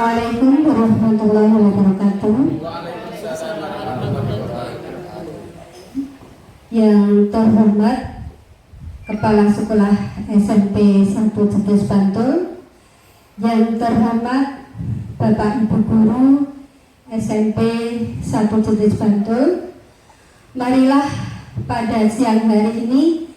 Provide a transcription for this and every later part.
Assalamualaikum warahmatullahi wabarakatuh. Yang terhormat Kepala Sekolah SMP 1 Jetis Bantul, yang terhormat Bapak Ibu Guru SMP 1 Jetis Bantul, marilah pada siang hari ini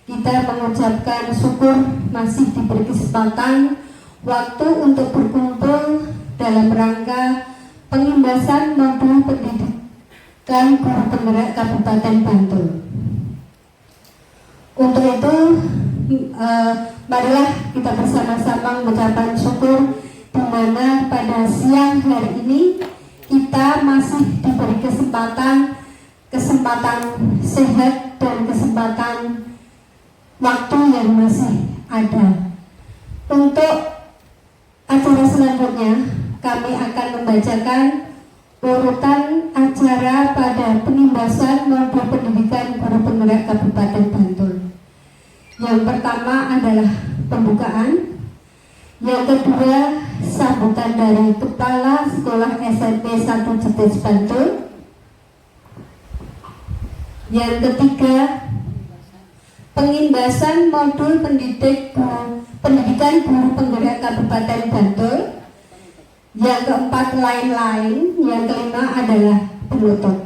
kita mengucapkan syukur masih diberi kesempatan waktu untuk berkumpul dalam rangka pengimbasan modul pendidikan guru penggerak Kabupaten Bantul. Untuk itu, marilah kita bersama-sama mengucapkan syukur di mana pada siang hari ini kita masih diberi kesempatan sehat dan kesempatan waktu yang masih ada. Untuk acara selanjutnya, kami akan membacakan urutan acara pada pengimbasan modul pendidikan guru penggerak Kabupaten Bantul. Yang pertama adalah pembukaan, yang kedua sambutan dari Kepala Sekolah SMP 1 Jetis Bantul, yang ketiga pengimbasan modul pendidikan guru penggerak Kabupaten Bantul, yang keempat lain-lain, yang kelima adalah penutup.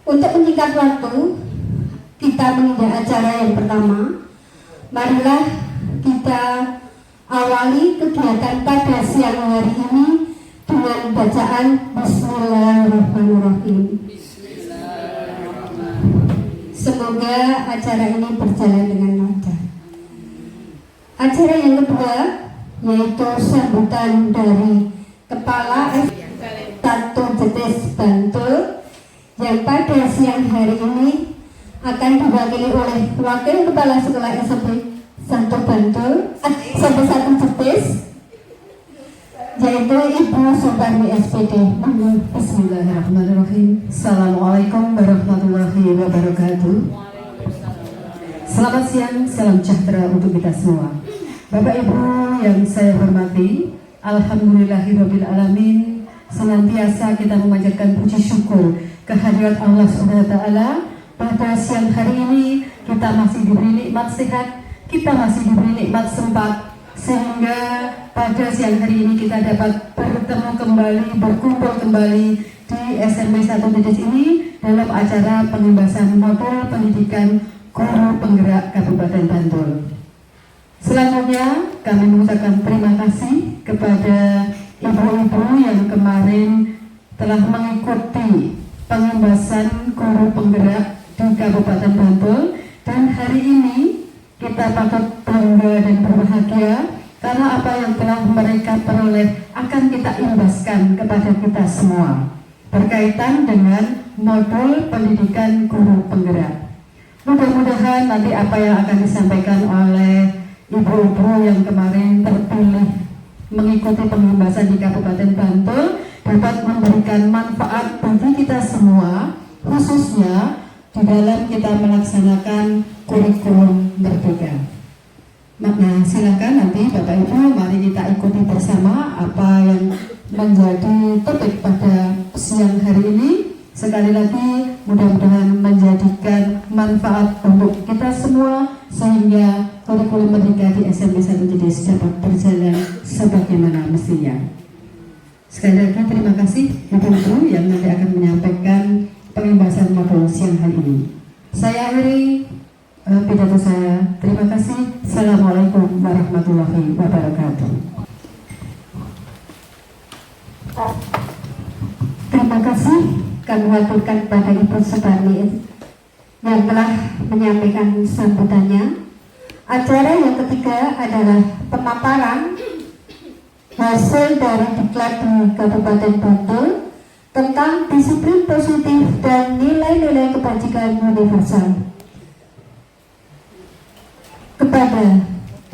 Untuk menyingkat waktu, kita menginjak acara yang pertama. Marilah kita awali kegiatan pada siang hari ini dengan bacaan Bismillahirrahmanirrahim. Semoga acara ini berjalan dengan lancar. Acara yang kedua yaitu sambutan dari Kepala SMP 1 Jetis Bantul, yang pada siang hari ini akan diwakili oleh Wakil Kepala Sekolah SMP 1 Bantul, SMP 1 Jetis, yaitu Ibu Suparmi SPD. Bismillahirrahmanirrahim. Assalamualaikum warahmatullahi wabarakatuh. Selamat siang, salam sejahtera untuk kita semua. Bapak Ibu yang saya hormati, alhamdulillahirabbil alamin, senantiasa kita memanjatkan puji syukur kehadirat Allah Subhanahu wa taala. Pada siang hari ini kita masih diberi nikmat sehat, kita masih diberi nikmat sempat, sehingga pada siang hari ini kita dapat bertemu kembali, berkumpul kembali di SMP 1 Jetis ini dalam acara pengimbasan modul pendidikan guru penggerak Kabupaten Bantul. Selanjutnya kami mengucapkan terima kasih kepada ibu-ibu yang kemarin telah mengikuti pengimbasan guru penggerak di Kabupaten Bantul, dan hari ini kita patut bangga dan berbahagia karena apa yang telah mereka peroleh akan kita imbaskan kepada kita semua berkaitan dengan modul pendidikan guru penggerak. Mudah-mudahan nanti apa yang akan disampaikan oleh ibu-ibu yang kemarin terpilih mengikuti pengimbasan di Kabupaten Bantul dapat memberikan manfaat bagi kita semua, khususnya di dalam kita melaksanakan kurikulum merdeka. Nah, silakan nanti Bapak Ibu, mari kita ikuti bersama apa yang menjadi topik pada siang hari ini. Sekali lagi, mudah-mudahan menjadikan manfaat untuk kita semua sehingga kurikulum merdeka di SMP 1 Jetis dapat berjalan sebagaimana mestinya. Sekali lagi terima kasih Ibu-ibu yang nanti akan menyampaikan pengimbasan modul siang hari ini. Saya akhiri pidato saya. Terima kasih. Assalamualaikum warahmatullahi wabarakatuh. Terima kasih kami waturkan kepada Ibu Suparmi yang telah menyampaikan sambutannya. Acara yang ketiga adalah pemaparan hasil dari diklat di Kabupaten Bantul tentang disiplin positif dan nilai-nilai kebajikan universal. Kepada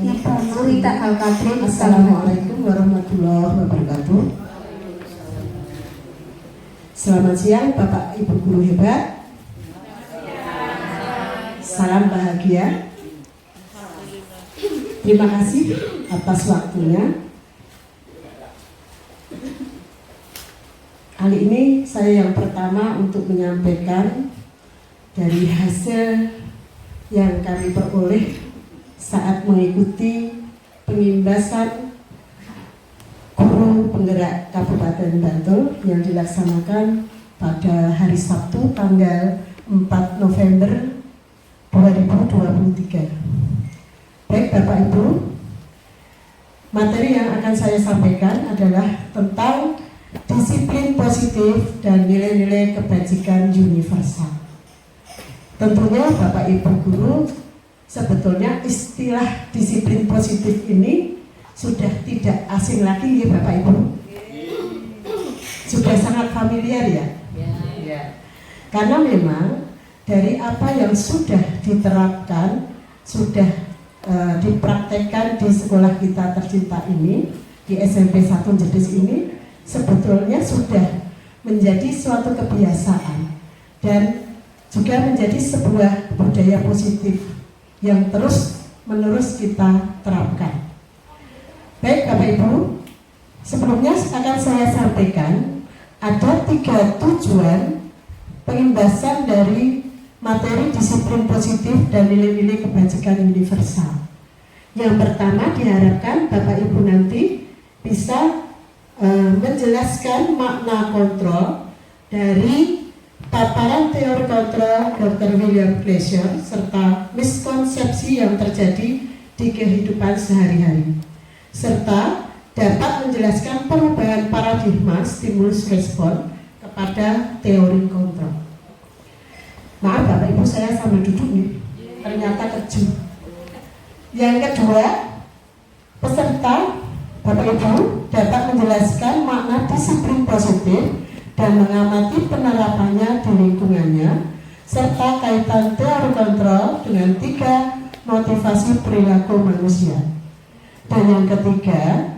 Ibu Nurita Al-Kadri. Assalamualaikum warahmatullahi wabarakatuh. Selamat siang Bapak Ibu guru hebat. Salam bahagia. Terima kasih atas waktunya. Kali ini saya yang pertama untuk menyampaikan dari hasil yang kami peroleh saat mengikuti pengimbasan guru penggerak Kabupaten Bantul yang dilaksanakan pada hari Sabtu tanggal 4 November 2023. Baik Bapak Ibu, materi yang akan saya sampaikan adalah tentang disiplin positif dan nilai-nilai kebajikan universal. Tentunya Bapak Ibu guru, sebetulnya istilah disiplin positif ini sudah tidak asing lagi ya Bapak Ibu. Sudah sangat familiar ya. Karena memang dari apa yang sudah diterapkan, sudah dipraktekkan di sekolah kita tercinta ini, di SMP 1 Jedes ini, sebetulnya sudah menjadi suatu kebiasaan dan juga menjadi sebuah budaya positif yang terus menerus kita terapkan. Baik Bapak Ibu, sebelumnya akan saya sampaikan ada 3 tujuan pengimbasan dari materi disiplin positif dan nilai-nilai kebajikan universal. Yang pertama diharapkan Bapak Ibu nanti bisa menjelaskan makna kontrol dari paparan teori kontrol Dr. William Glasser serta miskonsepsi yang terjadi di kehidupan sehari-hari, serta dapat menjelaskan perubahan paradigma stimulus respon kepada teori kontrol. Maaf Bapak Ibu, saya sambil duduk nih, ternyata kejut. Yang kedua, peserta Bapak Ibu dapat menjelaskan makna disiplin positif dan mengamati penerapannya di lingkungannya, serta kaitan teori kontrol dengan 3 motivasi perilaku manusia. Dan yang ketiga,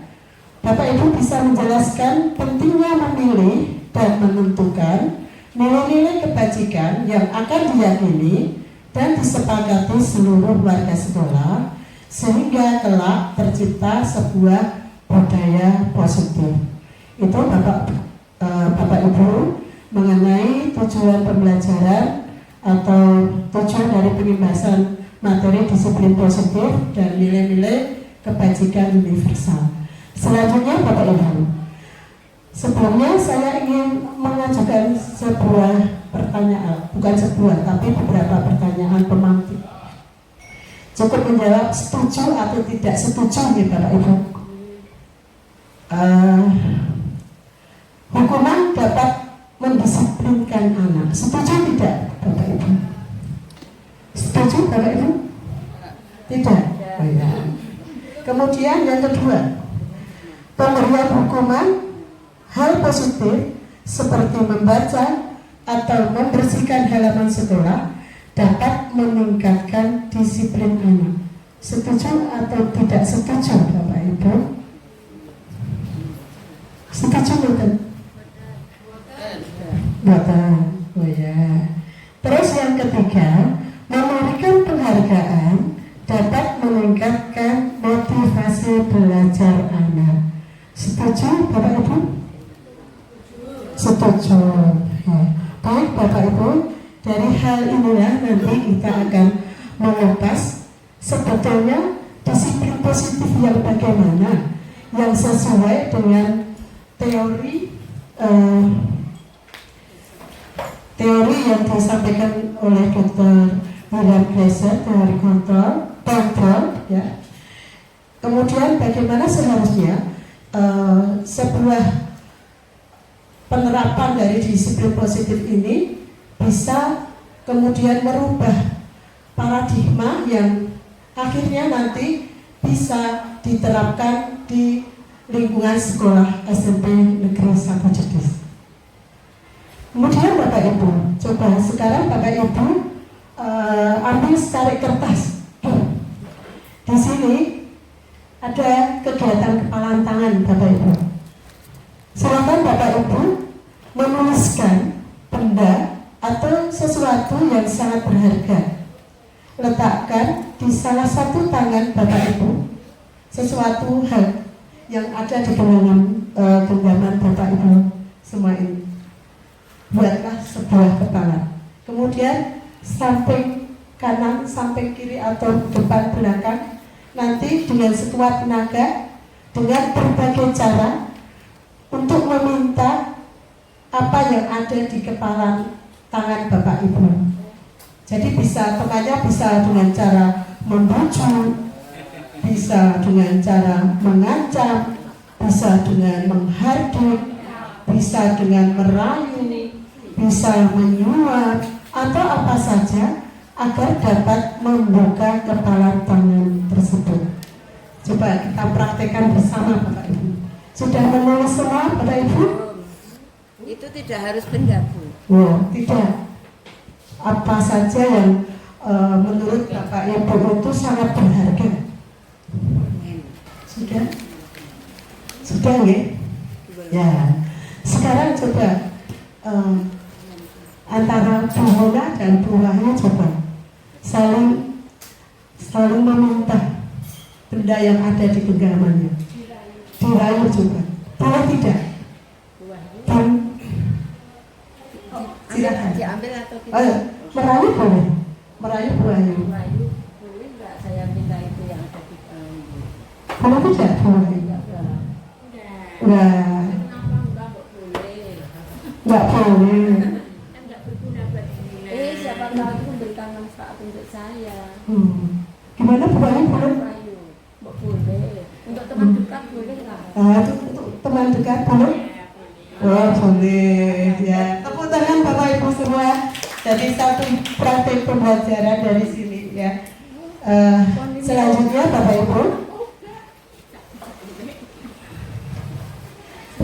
Bapak Ibu bisa menjelaskan pentingnya memilih dan menentukan nilai-nilai kebajikan yang akan diyakini dan disepakati seluruh warga sekolah sehingga kelak tercipta sebuah budaya positif. Itu Bapak Ibu mengenai tujuan pembelajaran atau tujuan dari pengimbasan materi disiplin positif dan nilai-nilai kebajikan universal. Selanjutnya Bapak Ibu, sebelumnya saya ingin mengajukan sebuah pertanyaan, bukan sebuah tapi beberapa pertanyaan pemantik. Cukup menjawab setuju atau tidak setuju nih Bapak Ibu. Hukuman dapat mendisiplinkan anak. Setuju tidak Bapak Ibu? Setuju Bapak Ibu? Tidak. Oh, ya. Kemudian yang kedua, pemberian hukuman hal positif seperti membaca atau membersihkan halaman sekolah dapat meningkatkan disiplin anak. Setuju atau tidak setuju Bapak Ibu? Setuju bukan? Bukan. Oh ya. Terus yang ketiga, memberikan penghargaan dapat meningkatkan motivasi belajar anak. Setuju Bapak Ibu? Setuju. Ya. Baik Bapak Ibu, dari hal inilah nanti kita akan mengupas sebetulnya disiplin positif yang bagaimana, yang sesuai dengan teori yang disampaikan oleh Dr. William Glasser, teori kontrol, ya. Kemudian bagaimana seharusnya sebuah penerapan dari disiplin positif ini bisa kemudian merubah paradigma yang akhirnya nanti bisa diterapkan di lingkungan sekolah SMP Negeri 1 Jedes. Kemudian Bapak Ibu, coba sekarang Bapak Ibu ambil secari kertas. Di sini ada kegiatan kepalan tangan Bapak Ibu. Silakan Bapak Ibu menuliskan benda atau sesuatu yang sangat berharga. Letakkan di salah satu tangan Bapak Ibu sesuatu hal yang ada di genggaman Bapak Ibu semua ini. buatlah sebuah kepala. Kemudian samping kanan, samping kiri atau depan belakang, nanti dengan sekuat tenaga, dengan berbagai cara untuk meminta apa yang ada di kepala tangan Bapak Ibu. Jadi temannya bisa dengan cara membujuk, bisa dengan cara mengancam, bisa dengan menghardik, bisa dengan merayu, bisa menyuap, atau apa saja agar dapat membuka kepala tangan tersebut. Coba kita praktekkan bersama Bapak Ibu. Sudah menulis semua Bapak Ibu? Itu tidak harus benda, Bu. Oh, tidak. Apa saja yang menurut Bapak Ibu itu sangat berharga. Sudah? Sudah ya? Ya. Sekarang coba antara Bu Hona dan Bu Wahyu coba saling meminta benda yang ada di genggamannya. Dirayu coba. Boleh tidak? Silakan. Diambil atau tidak? Ayo, merayu boleh. Merayu Bu Wahyu. Melayu, boleh nggak saya minta itu yang ada di dalam? Boleh tidak Bu Wahyu? Enggak. Enggak boleh. Siapa tahu itu memberikan manfaat untuk saya. Gimana Bu Wahyu boleh? Melayu, boleh. Untuk teman dekat boleh nggak? Itu untuk teman dekat boleh? Oh boleh ya. Tepuk tangan Bapak Ibu semua. Jadi satu praktik pembelajaran dari sini ya. Selanjutnya Bapak Ibu.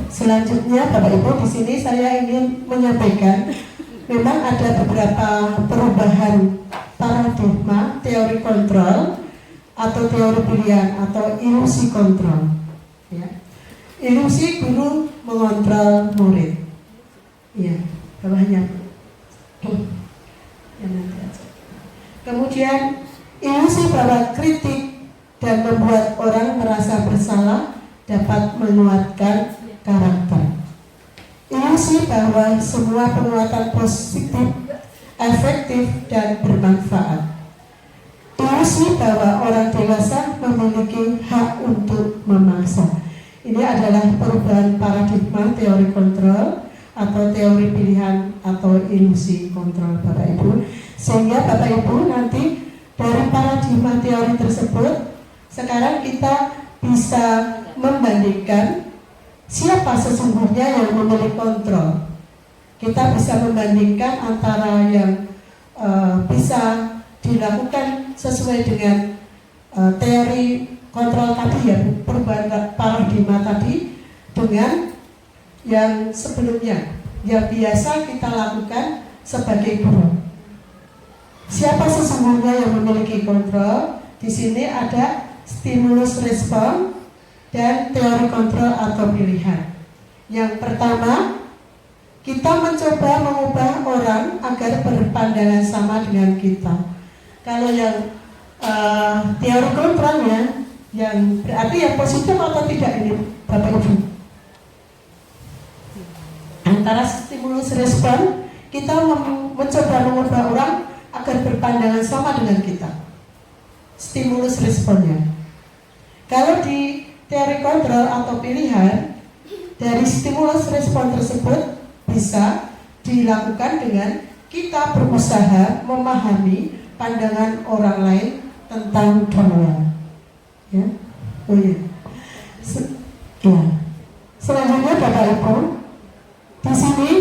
Selanjutnya Bapak Ibu, di sini saya ingin menyampaikan memang ada beberapa perubahan paradigma teori kontrol atau teori pilihan atau ilusi kontrol. Ya. Ilusi guru mengontrol murid. Ya, bawahnya. Ya, nanti aja. Kemudian ilusi bahwa kritik dan membuat orang merasa bersalah dapat menguatkan karakter. Ilusi bahwa semua penguatan positif, efektif dan bermanfaat. Ilusi bahwa orang dewasa memiliki hak untuk memaksa. Ini adalah perubahan paradigma teori kontrol atau teori pilihan atau ilusi kontrol Bapak Ibu. Sehingga Bapak Ibu nanti dari paradigma teori tersebut sekarang kita bisa membandingkan siapa sesungguhnya yang memiliki kontrol. Kita bisa membandingkan antara yang bisa dilakukan sesuai dengan teori kontrol tadi ya, perubahan paradigma tadi dengan yang sebelumnya yang biasa kita lakukan sebagai guru. Siapa sesungguhnya yang memiliki kontrol? Di sini ada stimulus respon dan teori kontrol atau pilihan. Yang pertama, kita mencoba mengubah orang agar berpandangan sama dengan kita. Kalau yang teori kontrolnya, yang berarti yang positif atau tidak ini Bapak Ibu? Antara stimulus respon, kita mencoba mengubah orang agar berpandangan sama dengan kita. Stimulus responnya. Kalau di teori kontrol atau pilihan, dari stimulus respon tersebut bisa dilakukan dengan kita berusaha memahami pandangan orang lain tentang dunia. Ya, oh ya. Selanjutnya Bapak Ibu, di sini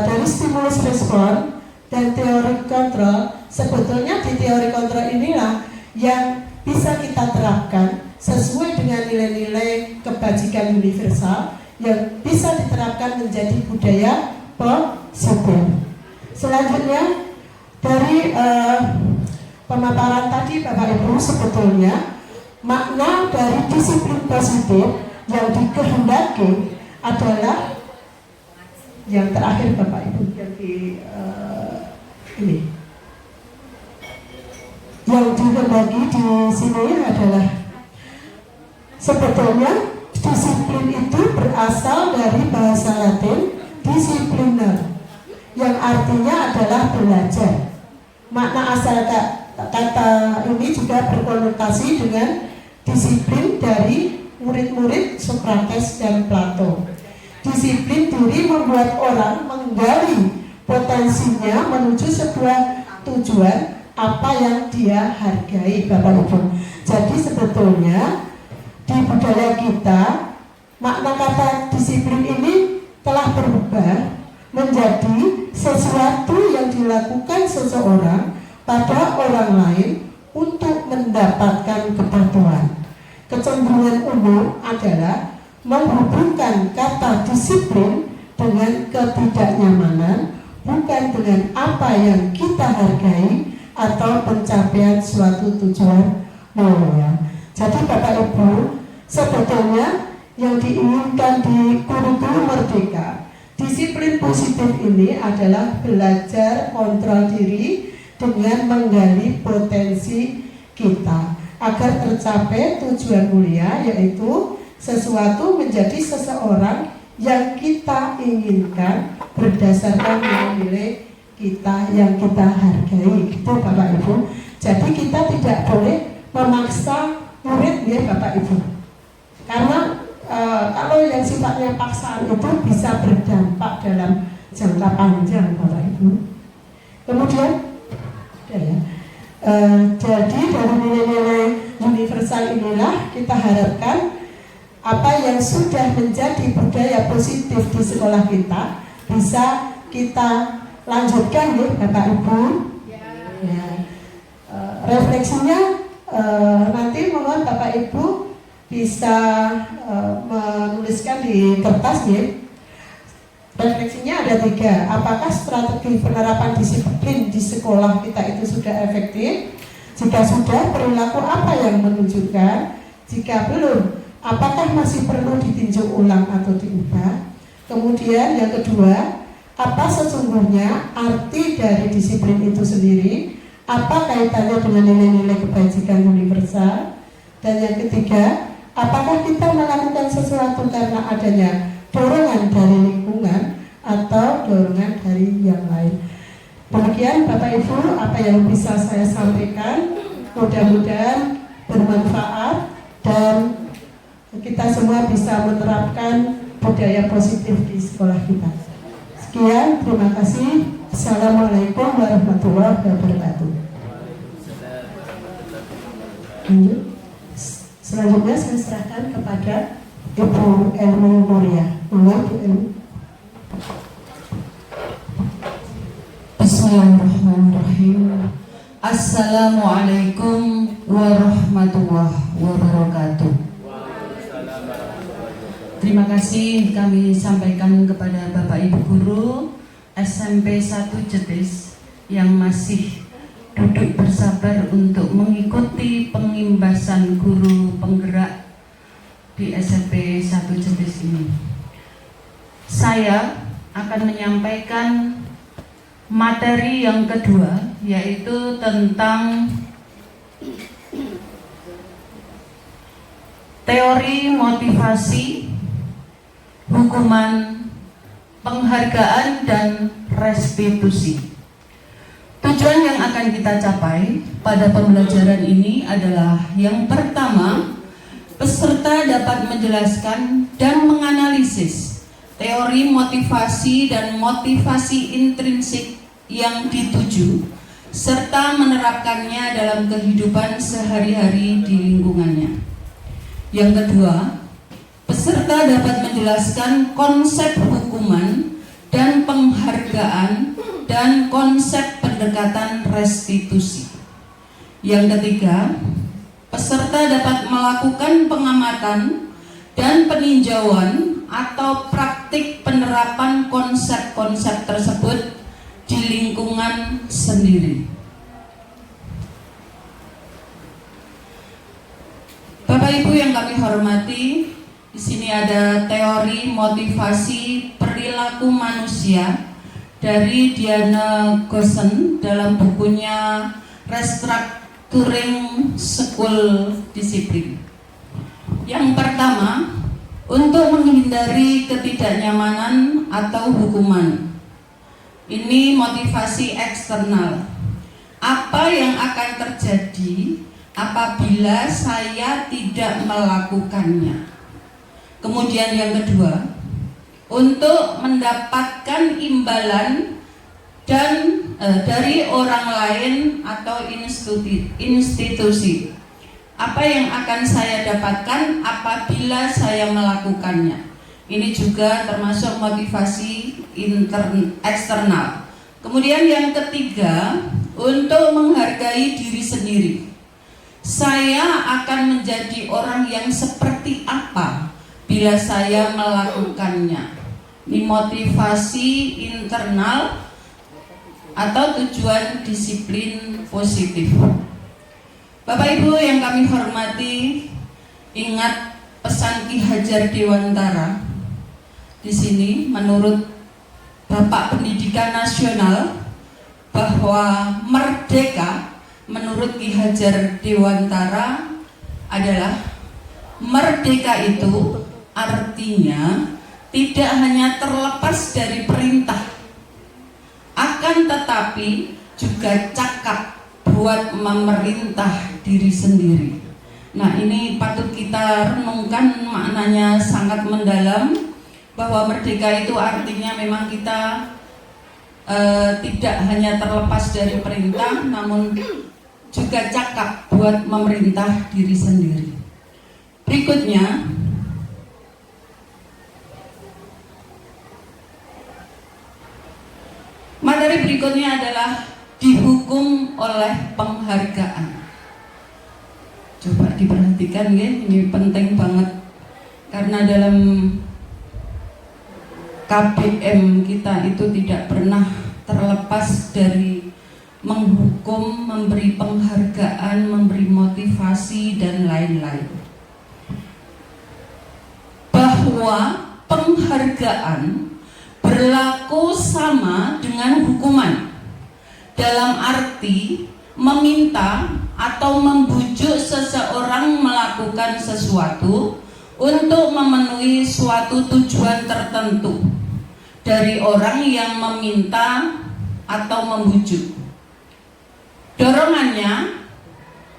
dari stimulus respon dan teori kontrol, sebetulnya di teori kontrol inilah yang bisa kita terapkan sesuai dengan nilai-nilai kebajikan universal yang bisa diterapkan menjadi budaya positif. Selanjutnya dari pemaparan tadi Bapak Ibu, sebetulnya makna dari disiplin positif yang dikehendaki adalah yang terakhir Bapak Ibu, yang di ini yang dikehendaki di sini adalah sebetulnya disiplin itu berasal dari bahasa Latin disciplina yang artinya adalah belajar. Makna asal kata ini juga berkonotasi dengan disiplin dari murid-murid Sokrates dan Plato. Disiplin diri membuat orang menggali potensinya menuju sebuah tujuan apa yang dia hargai, Bapak Ibu. Jadi sebetulnya di budaya kita makna kata disiplin ini telah berubah menjadi sesuatu yang dilakukan seseorang pada orang lain untuk mendapatkan kepatuhan. Kecenderungan umum adalah menghubungkan kata disiplin dengan ketidaknyamanan, bukan dengan apa yang kita hargai atau pencapaian suatu tujuan mulia. Jadi Bapak Ibu, sebetulnya yang diinginkan di kurikulum Merdeka, disiplin positif ini adalah belajar kontrol diri dengan menggali potensi kita agar tercapai tujuan mulia, yaitu sesuatu menjadi seseorang yang kita inginkan berdasarkan nilai-nilai kita yang kita hargai. Itu Bapak Ibu. Jadi kita tidak boleh memaksa murid ya Bapak Ibu. Karena kalau yang sifatnya paksaan itu bisa berdampak dalam jangka panjang Bapak Ibu. Kemudian jadi dari nilai-nilai universal inilah kita harapkan apa yang sudah menjadi budaya positif di sekolah kita bisa kita lanjutkan ya Bapak Ibu. Ya. Refleksinya nanti mohon Bapak Ibu bisa menuliskan di kertas ya. Refleksinya ada 3. Apakah strategi penerapan disiplin di sekolah kita itu sudah efektif? Jika sudah, perilaku apa yang menunjukkan? Jika belum, apakah masih perlu ditinjau ulang atau diubah? Kemudian yang kedua, apa sesungguhnya arti dari disiplin itu sendiri? Apa kaitannya dengan nilai-nilai kebajikan universal? Dan yang ketiga, apakah kita melakukan sesuatu karena adanya dorongan dari lingkungan atau dorongan dari yang lain? Demikian Bapak Ibu apa yang bisa saya sampaikan. Mudah-mudahan bermanfaat dan kita semua bisa menerapkan budaya positif di sekolah kita. Sekian, terima kasih. Assalamualaikum warahmatullahi wabarakatuh. Selanjutnya saya serahkan kepada Ibu Elmi Muria. Mohon Bu Elmi. Bismillahirrahmanirrahim. Assalamualaikum warahmatullahi wabarakatuh. Terima kasih kami sampaikan kepada Bapak Ibu Guru SMP 1 Jetis yang masih duduk bersabar untuk mengikuti pengimbasan guru penggerak di SMP 1 Jetis ini. Saya akan menyampaikan materi yang kedua, yaitu tentang teori motivasi, hukuman, penghargaan, dan restitusi. Tujuan yang akan kita capai pada pembelajaran ini adalah yang pertama, peserta dapat menjelaskan dan menganalisis teori motivasi dan motivasi intrinsik yang dituju, serta menerapkannya dalam kehidupan sehari-hari di lingkungannya. Yang kedua, peserta dapat menjelaskan konsep hukuman dan penghargaan dan konsep pendekatan restitusi. Yang ketiga, peserta dapat melakukan pengamatan dan peninjauan atau praktik penerapan konsep-konsep tersebut di lingkungan sendiri. Bapak Ibu yang kami hormati, di sini ada teori motivasi perilaku manusia dari Diana Goosen dalam bukunya Restructuring School Discipline. Yang pertama, untuk menghindari ketidaknyamanan atau hukuman. Ini motivasi eksternal. Apa yang akan terjadi apabila saya tidak melakukannya? Kemudian yang kedua, untuk mendapatkan imbalan dan dari orang lain atau institusi. Apa yang akan saya dapatkan apabila saya melakukannya? Ini juga termasuk motivasi eksternal. Kemudian yang ketiga, untuk menghargai diri sendiri. Saya akan menjadi orang yang seperti apa bila saya melakukannya. Ini motivasi internal atau tujuan disiplin positif. Bapak Ibu yang kami hormati, ingat pesan Ki Hajar Dewantara. Di sini menurut Bapak Pendidikan Nasional bahwa merdeka menurut Ki Hajar Dewantara adalah merdeka itu artinya tidak hanya terlepas dari perintah, akan tetapi juga cakap buat memerintah diri sendiri. Nah, ini patut kita renungkan, maknanya sangat mendalam, bahwa merdeka itu artinya memang kita tidak hanya terlepas dari perintah, namun juga cakap buat memerintah diri sendiri. Berikutnya, materi berikutnya adalah dihukum oleh penghargaan. Coba diperhatikan ya, ini penting banget karena dalam KBM kita itu tidak pernah terlepas dari menghukum, memberi penghargaan, memberi motivasi dan lain-lain. Bahwa penghargaan berlaku sama dengan hukuman, dalam arti meminta atau membujuk seseorang melakukan sesuatu untuk memenuhi suatu tujuan tertentu dari orang yang meminta atau membujuk. Dorongannya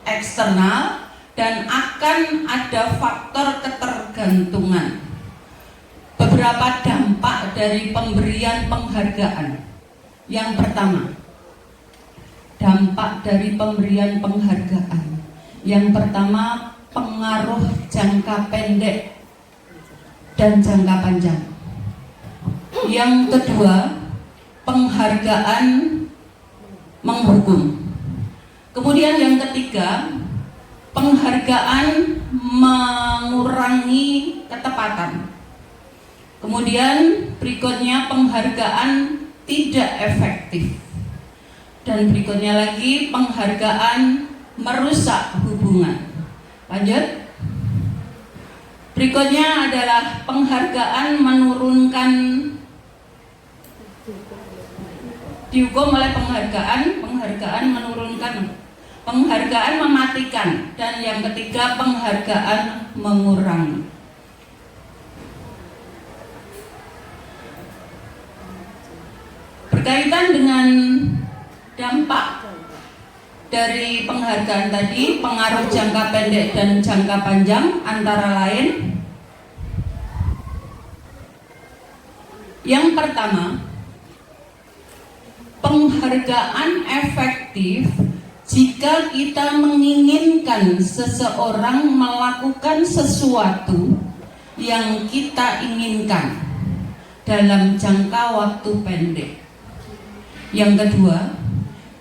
eksternal dan akan ada faktor ketergantungan. Beberapa dampak dari pemberian penghargaan. Yang pertama, dampak dari pemberian penghargaan. Yang pertama, pengaruh jangka pendek dan jangka panjang. Yang kedua, penghargaan menghukum. Kemudian yang ketiga, penghargaan mengurangi ketepatan. Kemudian berikutnya, penghargaan tidak efektif. Dan berikutnya lagi, penghargaan merusak hubungan. Lanjut. Berikutnya adalah penghargaan menurunkan, dihukum oleh penghargaan menurunkan, penghargaan mematikan, dan yang ketiga penghargaan mengurangi. Berkaitan dengan dampak dari penghargaan tadi, pengaruh jangka pendek dan jangka panjang antara lain. Yang pertama, penghargaan efektif jika kita menginginkan seseorang melakukan sesuatu yang kita inginkan dalam jangka waktu pendek. Yang kedua,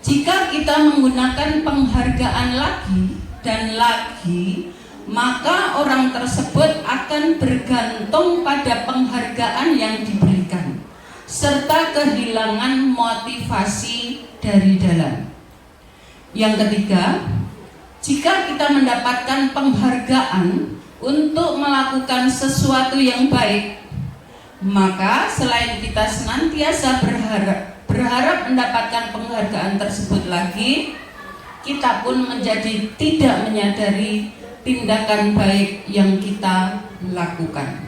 jika kita menggunakan penghargaan lagi dan lagi, maka orang tersebut akan bergantung pada penghargaan yang diberikan, serta kehilangan motivasi dari dalam. Yang ketiga, jika kita mendapatkan penghargaan untuk melakukan sesuatu yang baik, maka selain kita senantiasa berharap mendapatkan penghargaan tersebut lagi, kita pun menjadi tidak menyadari tindakan baik yang kita lakukan.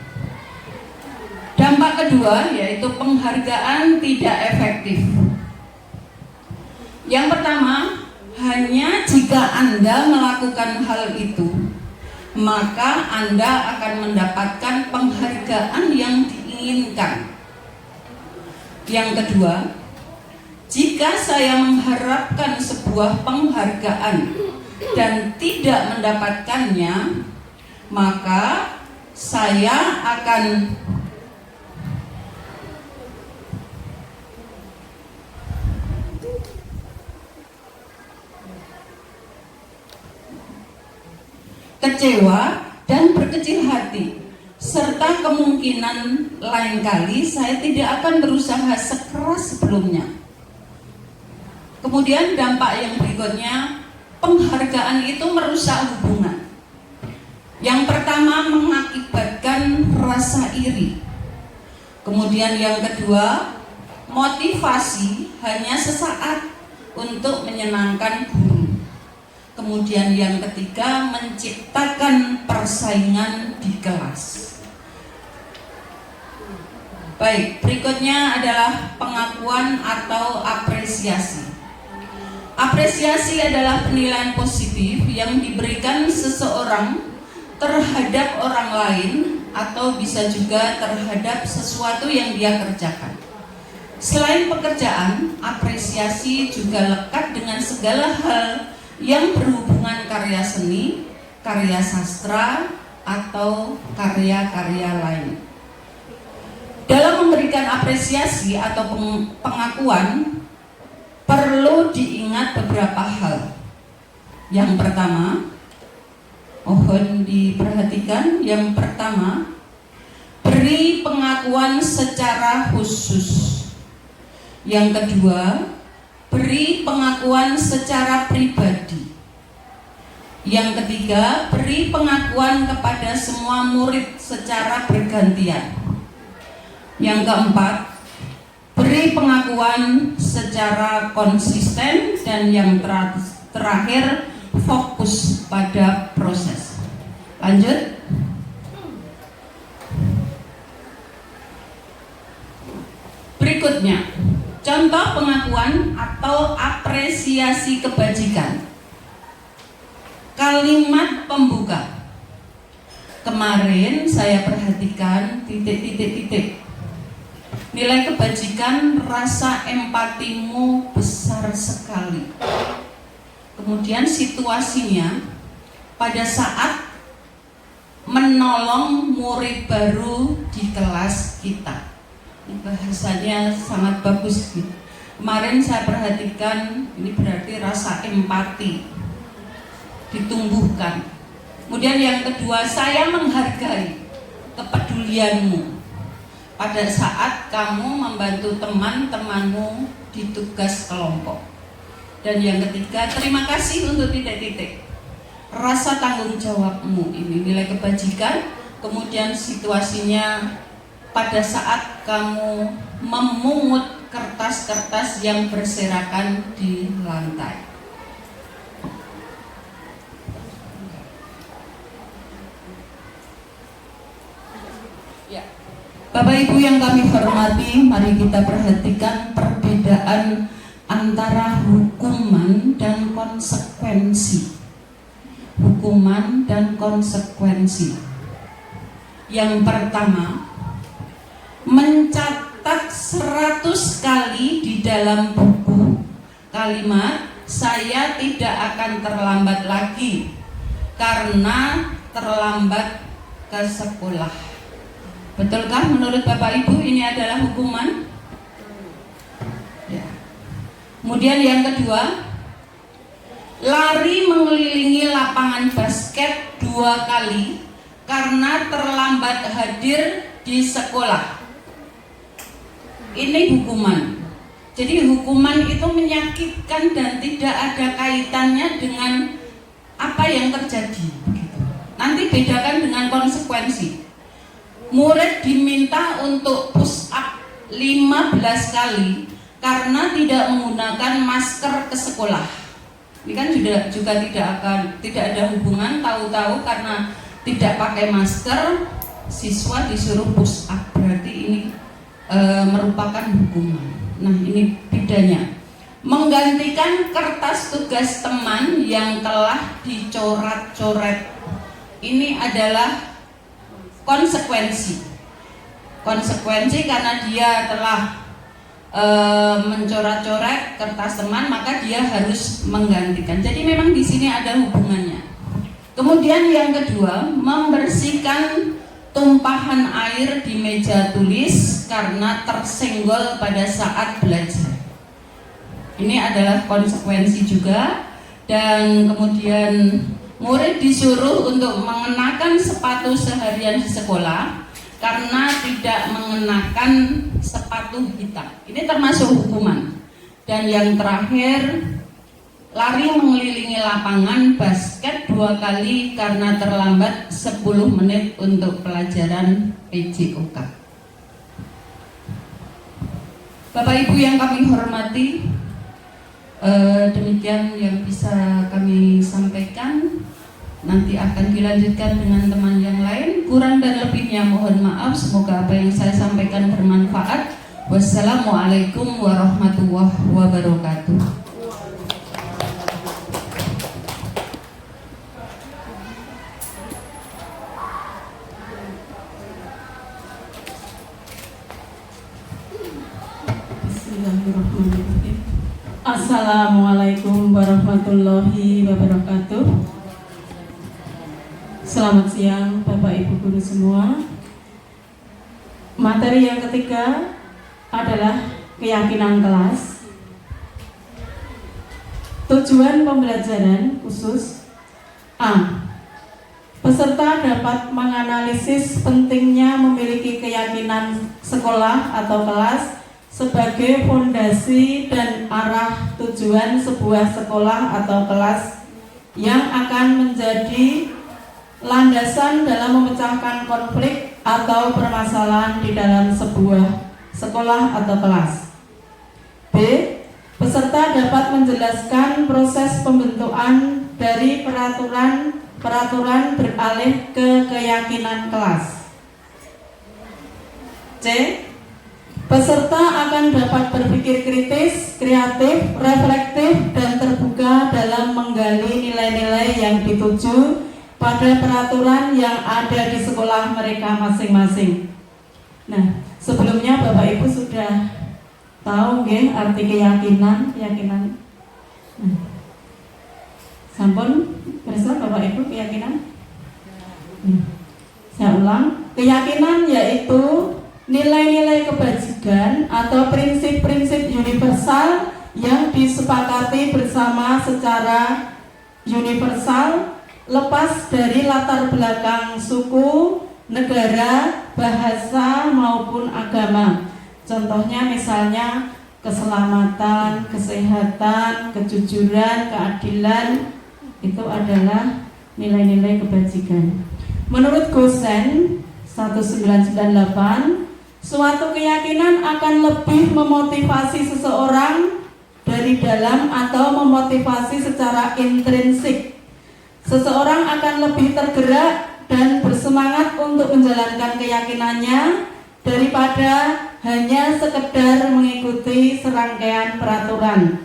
Dampak kedua yaitu penghargaan tidak efektif. Yang pertama, hanya jika Anda melakukan hal itu, maka Anda akan mendapatkan penghargaan yang diinginkan. Yang kedua, jika saya mengharapkan sebuah penghargaan dan tidak mendapatkannya, maka saya akan kecewa dan berkecil hati, serta kemungkinan lain kali saya tidak akan berusaha sekeras sebelumnya. Kemudian dampak yang berikutnya, penghargaan itu merusak hubungan. Yang pertama, mengakibatkan rasa iri. Kemudian yang kedua, motivasi hanya sesaat untuk menyenangkan guru. Kemudian yang ketiga, menciptakan persaingan di kelas. Baik, berikutnya adalah pengakuan atau apresiasi. Apresiasi adalah penilaian positif yang diberikan seseorang terhadap orang lain atau bisa juga terhadap sesuatu yang dia kerjakan. Selain pekerjaan, apresiasi juga lekat dengan segala hal yang berhubungan karya seni, karya sastra, atau karya-karya lain. Dalam memberikan apresiasi atau pengakuan, perlu diingat beberapa hal. Yang pertama, mohon diperhatikan. Yang pertama, beri pengakuan secara khusus. Yang kedua, beri pengakuan secara pribadi. Yang ketiga, beri pengakuan kepada semua murid secara bergantian. Yang keempat, beri pengakuan secara konsisten. Dan yang terakhir, fokus pada proses. Lanjut. Berikutnya, contoh pengakuan atau apresiasi kebajikan. Kalimat pembuka. Kemarin saya perhatikan titik-titik-titik. Nilai kebajikan, rasa empatimu besar sekali. Kemudian situasinya pada saat menolong murid baru di kelas kita. Bahasanya sangat bagus. Kemarin saya perhatikan, ini berarti rasa empati ditumbuhkan. Kemudian yang kedua, saya menghargai kepedulianmu pada saat kamu membantu teman-temanmu di tugas kelompok. Dan yang ketiga, terima kasih untuk titik-titik. Rasa tanggung jawabmu, ini nilai kebajikan. Kemudian situasinya pada saat kamu memungut kertas-kertas yang berserakan di lantai. Ya. Bapak Ibu yang kami hormati, mari kita perhatikan perbedaan antara hukuman dan konsekuensi. Hukuman dan konsekuensi. Yang pertama, mencatat 100 kali di dalam buku kalimat saya tidak akan terlambat lagi karena terlambat ke sekolah. Betulkah menurut Bapak Ibu ini adalah hukuman? Ya. Kemudian yang kedua, lari mengelilingi lapangan basket 2 kali karena terlambat hadir di sekolah. Ini hukuman. Jadi hukuman itu menyakitkan dan tidak ada kaitannya dengan apa yang terjadi. Nanti bedakan dengan konsekuensi. Murid diminta untuk push up 15 kali karena tidak menggunakan masker ke sekolah. Ini kan juga tidak ada hubungan, tahu-tahu karena tidak pakai masker siswa disuruh push up. Berarti ini merupakan hukuman. Nah, ini bedanya. Menggantikan kertas tugas teman yang telah dicoret-coret. Ini adalah konsekuensi. Konsekuensi karena dia telah mencoret-coret kertas teman, maka dia harus menggantikan. Jadi memang di sini ada hubungannya. Kemudian yang kedua, membersihkan tumpahan air di meja tulis karena tersenggol pada saat belajar. Ini adalah konsekuensi juga. Dan kemudian murid disuruh untuk mengenakan sepatu seharian di sekolah karena tidak mengenakan sepatu hitam. Ini termasuk hukuman. Dan yang terakhir, lari mengelilingi lapangan basket 2 kali karena terlambat 10 menit untuk pelajaran PJOK. Bapak Ibu yang kami hormati, demikian yang bisa kami sampaikan. Nanti akan dilanjutkan dengan teman yang lain. Kurang dan lebihnya mohon maaf. Semoga apa yang saya sampaikan bermanfaat. Wassalamualaikum warahmatullahi wabarakatuh. Bismillahirrahmanirrahim. Assalamualaikum warahmatullahi wabarakatuh. Selamat siang Bapak Ibu Guru semua. Materi yang ketiga adalah keyakinan kelas. Tujuan pembelajaran khusus A. Peserta dapat menganalisis pentingnya memiliki keyakinan sekolah atau kelas sebagai fondasi dan arah tujuan sebuah sekolah atau kelas yang akan menjadi landasan dalam memecahkan konflik atau permasalahan di dalam sebuah sekolah atau kelas. B. Peserta dapat menjelaskan proses pembentukan dari peraturan beralih ke keyakinan kelas. C. Peserta akan dapat berpikir kritis, kreatif, reflektif, dan terbuka dalam menggali nilai-nilai yang dituju pada peraturan yang ada di sekolah mereka masing-masing. Nah, sebelumnya Bapak Ibu sudah tahu nggih arti keyakinan. Nah, sampun pirsa Bapak Ibu keyakinan? Saya ulang, keyakinan yaitu nilai-nilai kebajikan atau prinsip-prinsip universal yang disepakati bersama secara universal lepas dari latar belakang suku, negara, bahasa maupun agama. Contohnya misalnya keselamatan, kesehatan, kejujuran, keadilan, itu adalah nilai-nilai kebajikan. Menurut Gosen 1998, suatu keyakinan akan lebih memotivasi seseorang dari dalam atau memotivasi secara intrinsik. Seseorang akan lebih tergerak dan bersemangat untuk menjalankan keyakinannya daripada hanya sekedar mengikuti serangkaian peraturan.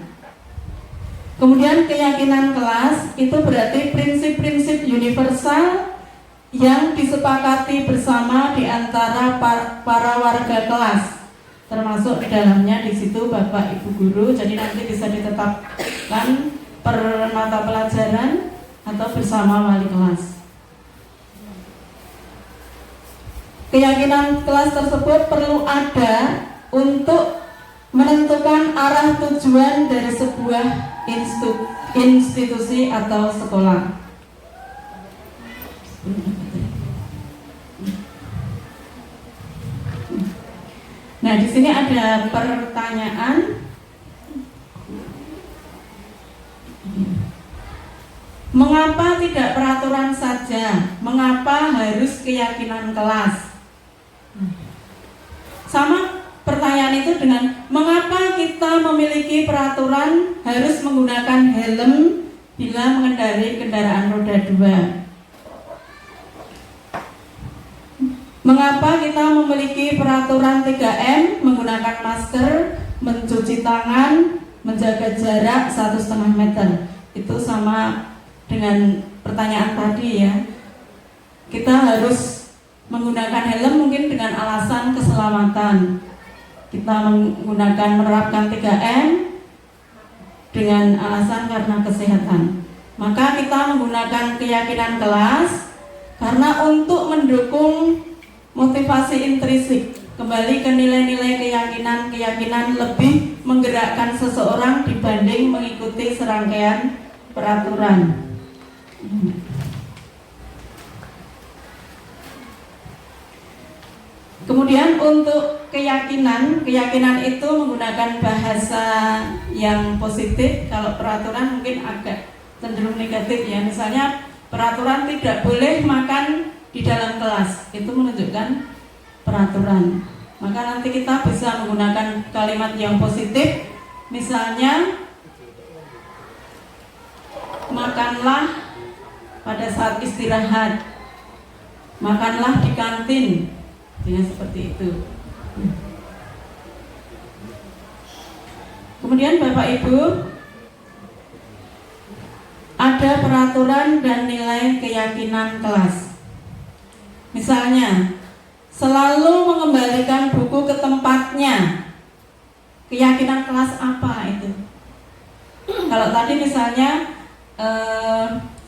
Kemudian keyakinan kelas itu berarti prinsip-prinsip universal yang disepakati bersama di antara para warga kelas, termasuk di dalamnya di situ Bapak Ibu Guru. Jadi nanti bisa ditetapkan per mata pelajaran atau bersama wali kelas. Keyakinan kelas tersebut perlu ada untuk menentukan arah tujuan dari sebuah institusi atau sekolah. Nah, di sini ada pertanyaan. Mengapa tidak peraturan saja? Mengapa harus keyakinan kelas? Sama pertanyaan itu dengan mengapa kita memiliki peraturan harus menggunakan helm bila mengendarai kendaraan roda 2? Mengapa kita memiliki peraturan 3M, menggunakan masker, mencuci tangan, menjaga jarak 1,5 meter? Itu sama dengan pertanyaan tadi ya. Kita harus menggunakan helm mungkin dengan alasan keselamatan. Kita menerapkan 3M dengan alasan karena kesehatan. Maka kita menggunakan keyakinan kelas karena untuk mendukung motivasi intrinsik, kembali ke nilai-nilai keyakinan lebih menggerakkan seseorang dibanding mengikuti serangkaian peraturan. Kemudian untuk keyakinan itu menggunakan bahasa yang positif. Kalau peraturan mungkin agak cenderung negatif ya. Misalnya peraturan tidak boleh makan di dalam kelas, itu menunjukkan peraturan. Maka nanti kita bisa menggunakan kalimat yang positif. Misalnya, makanlah pada saat istirahat, makanlah di kantin, seperti itu. Kemudian Bapak Ibu, ada peraturan dan nilai keyakinan kelas. Misalnya, selalu mengembalikan buku ke tempatnya. Keyakinan kelas apa itu? Kalau tadi misalnya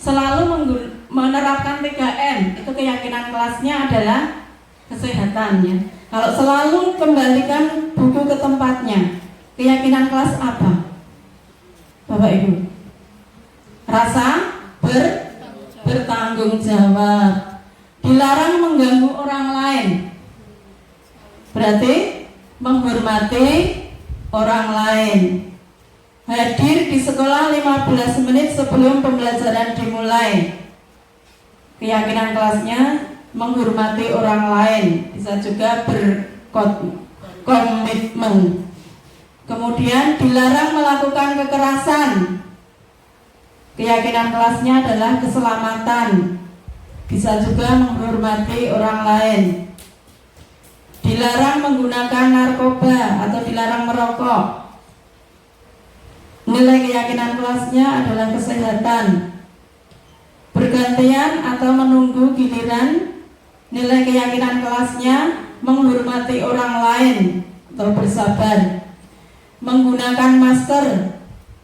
selalu menerapkan 3M, itu keyakinan kelasnya adalah kesehatan ya. Kalau selalu kembalikan buku ke tempatnya, keyakinan kelas apa? Bapak Ibu, rasa bertanggung jawab. Dilarang mengganggu orang lain, berarti menghormati orang lain. Hadir di sekolah 15 menit sebelum pembelajaran dimulai. Keyakinan kelasnya menghormati orang lain, bisa juga berkomitmen. Kemudian dilarang melakukan kekerasan. Keyakinan kelasnya adalah keselamatan, bisa juga menghormati orang lain. Dilarang menggunakan narkoba atau dilarang merokok. Nilai keyakinan kelasnya adalah kesehatan. Bergantian atau menunggu giliran. Nilai keyakinan kelasnya menghormati orang lain atau bersabar. Menggunakan masker,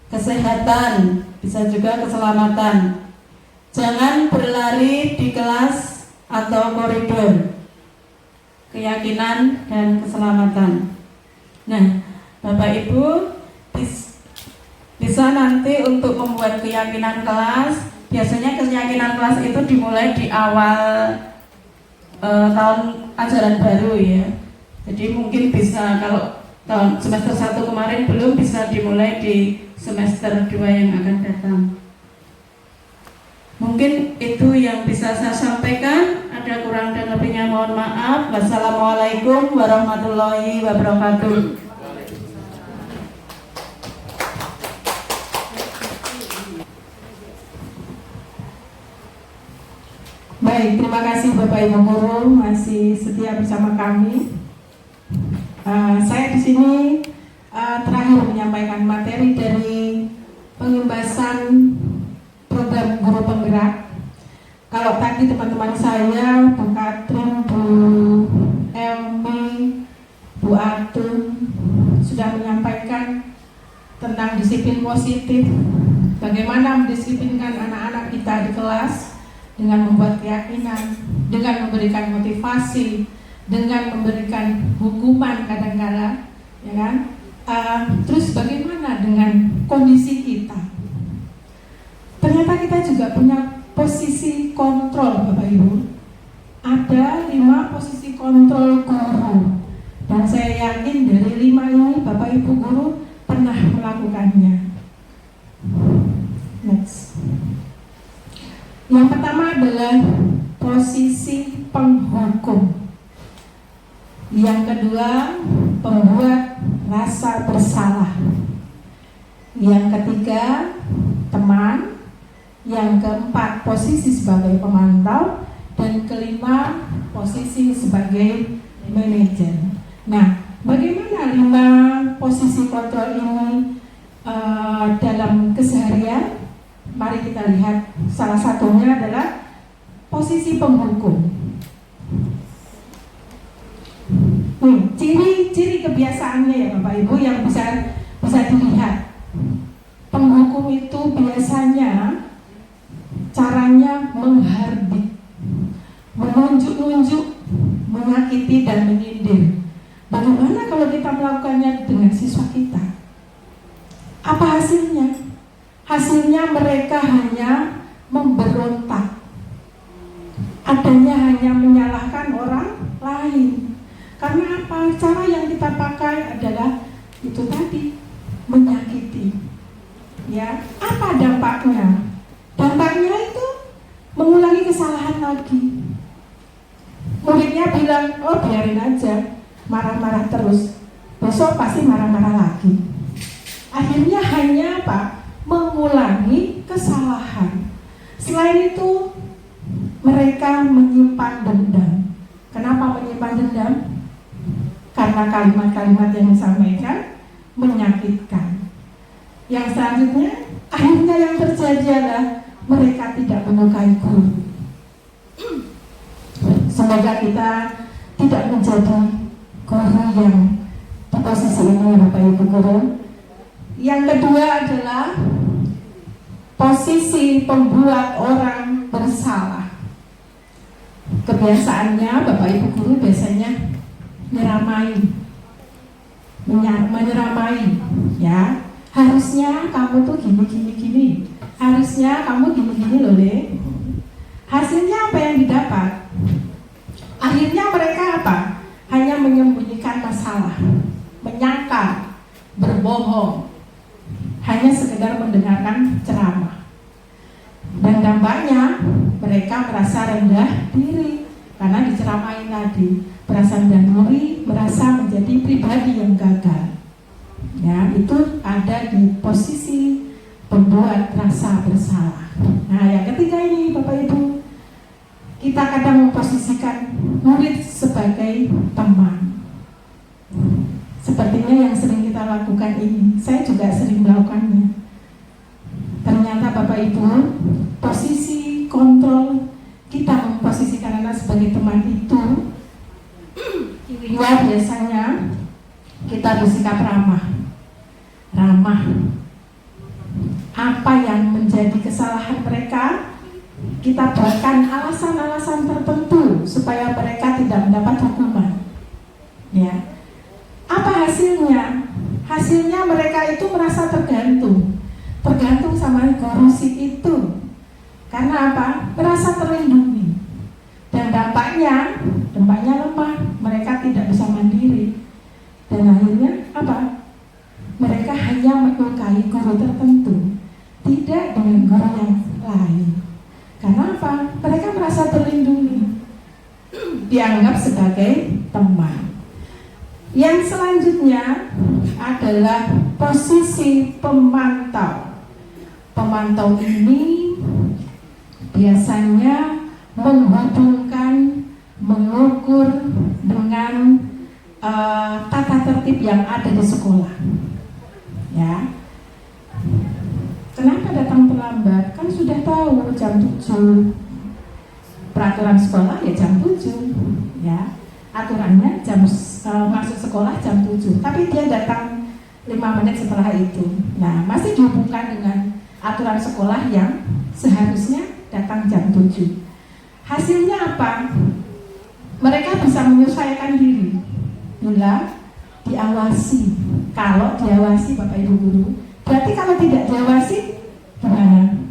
kesehatan, bisa juga keselamatan. Jangan berlari di kelas atau koridor. Keyakinan dan keselamatan. Nah, Bapak Ibu bisa nanti untuk membuat keyakinan kelas. Biasanya keyakinan kelas itu dimulai di awal tahun ajaran baru ya. Jadi mungkin bisa kalau tahun semester 1 kemarin belum, bisa dimulai di semester 2 yang akan datang. Mungkin itu yang bisa saya sampaikan. Ada kurang dan lebihnya mohon maaf. Wassalamualaikum warahmatullahi wabarakatuh. Baik, terima kasih Bapak Ibu Guru masih setia bersama kami. Saya di sini terakhir menyampaikan materi dari pengembasan program guru penggerak. Kalau tadi teman-teman saya, Bu Katrin, Bu Elmi, Bu Atun sudah menyampaikan tentang disiplin positif, bagaimana mendisiplinkan anak-anak kita di kelas dengan membuat keyakinan, dengan memberikan motivasi, dengan memberikan hukuman kadang-kala, ya kan? Terus bagaimana dengan kondisi kita? Ternyata kita juga punya posisi kontrol, Bapak Ibu. Ada 5 posisi kontrol guru, dan saya yakin dari 5 ini Bapak Ibu guru pernah melakukannya. Next. Yang pertama adalah posisi penghukum. Yang kedua, pembuat rasa bersalah. Yang ketiga, teman. Yang keempat, posisi sebagai pemantau. dan kelima posisi sebagai manajer. Nah, bagaimana 5 posisi kontrol ini dalam keseharian? Mari kita lihat. Salah satunya adalah posisi penghukum. Ciri-ciri kebiasaannya ya Bapak Ibu yang bisa dilihat. Penghukum itu biasanya caranya menghardik, menunjuk-nunjuk, menyakiti dan menyindir. Bagaimana kalau kita melakukannya dengan siswa kita? Apa hasilnya? Hasilnya mereka hanya memberontak. Adanya hanya menyalahkan orang lain. Karena apa? Cara yang kita pakai adalah itu tadi, menyakiti. Ya, apa dampaknya? Dampaknya itu mengulangi kesalahan lagi. Muridnya bilang, oh biarin aja, marah-marah terus, besok pasti marah-marah lagi. Akhirnya hanya apa? Mengulangi kesalahan. Selain itu, mereka menyimpan dendam. Kenapa menyimpan dendam? Karena kalimat-kalimat yang disampaikan menyakitkan. Yang selanjutnya, akhirnya yang terjadi adalah mereka tidak menyukai guru. Semoga kita tidak menjadi guru yang di posisi ini, Bapak Ibu guru. Yang kedua adalah posisi pembuat orang bersalah. Kebiasaannya Bapak Ibu guru biasanya menyeramai, ya. Harusnya kamu tuh gini, harusnya kamu gini loh, Le. Hasilnya apa yang didapat? Akhirnya mereka apa? Hanya menyembunyikan masalah, menyangkal, berbohong, hanya sekedar mendengarkan ceramah. Dan dampaknya mereka merasa rendah diri karena diceramain tadi, merasa rendah diri, merasa menjadi pribadi yang gagal. Ya, itu ada di posisi pembuat rasa bersalah. Nah, yang ketiga ini Bapak Ibu, kita kadang memposisikan murid sebagai teman. Sepertinya yang sering kita lakukan ini, saya juga sering melakukannya. Ternyata Bapak Ibu, posisi kontrol kita memposisikan anak sebagai teman itu, luar biasanya kita bersikap ramah. Apa yang menjadi kesalahan mereka, kita berikan alasan-alasan tertentu supaya mereka tidak mendapat hukuman. Ya, apa hasilnya? Hasilnya mereka itu merasa tergantung sama guru itu. Karena apa? Merasa terlindungi. Dan dampaknya lemah, mereka tidak bisa mandiri. Dan akhirnya apa? Mereka hanya menyukai guru tertentu, tidak dengan guru yang lain. Karena apa? Mereka merasa terlindungi, dianggap sebagai teman. Yang selanjutnya adalah posisi pemantau. Pemantau ini biasanya menghubungkan, mengukur dengan tata tertib yang ada di sekolah. Ya, kenapa datang terlambat? Kan sudah tahu jam 7. Peraturan sekolah ya jam 7. Ya, aturannya masuk sekolah jam 7. Tapi dia datang 5 menit setelah itu. Nah, masih dihubungkan dengan aturan sekolah yang seharusnya datang jam 7. Hasilnya apa? Mereka bisa menyesuaikan diri bila diawasi. Kalau diawasi Bapak Ibu guru, berarti kalau tidak diawasi gimana?